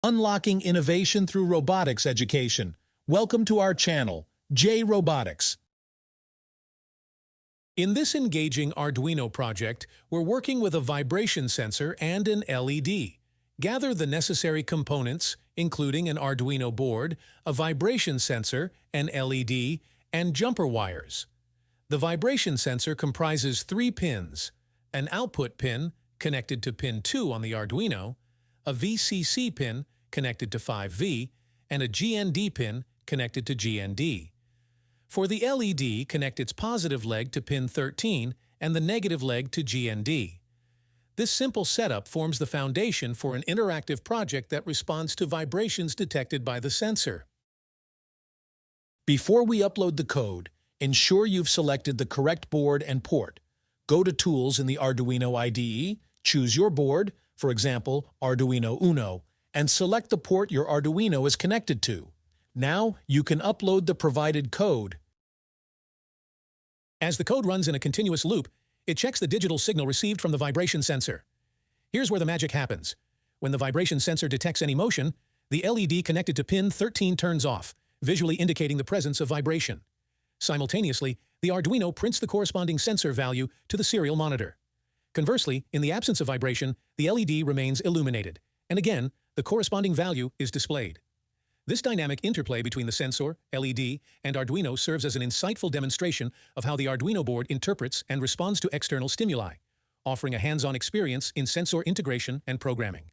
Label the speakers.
Speaker 1: Unlocking innovation through robotics education. Welcome to our channel, Jay Robotics. In this engaging Arduino project, we're working with a vibration sensor and an LED. Gather the necessary components, including an Arduino board, a vibration sensor, an LED, and jumper wires. The vibration sensor comprises 3 pins: an output pin connected to pin 2 on the Arduino, a VCC pin connected to 5V, and a GND pin connected to GND. For the LED, connect its positive leg to pin 13 and the negative leg to GND. This simple setup forms the foundation for an interactive project that responds to vibrations detected by the sensor. Before we upload the code, ensure you've selected the correct board and port. Go to Tools in the Arduino IDE, choose your board, for example, Arduino Uno, and select the port your Arduino is connected to. Now, you can upload the provided code. As the code runs in a continuous loop, it checks the digital signal received from the vibration sensor. Here's where the magic happens. When the vibration sensor detects any motion, the LED connected to pin 13 turns off, visually indicating the presence of vibration. Simultaneously, the Arduino prints the corresponding sensor value to the serial monitor. Conversely, in the absence of vibration, the LED remains illuminated, and again, the corresponding value is displayed. This dynamic interplay between the sensor, LED, and Arduino serves as an insightful demonstration of how the Arduino board interprets and responds to external stimuli, offering a hands-on experience in sensor integration and programming.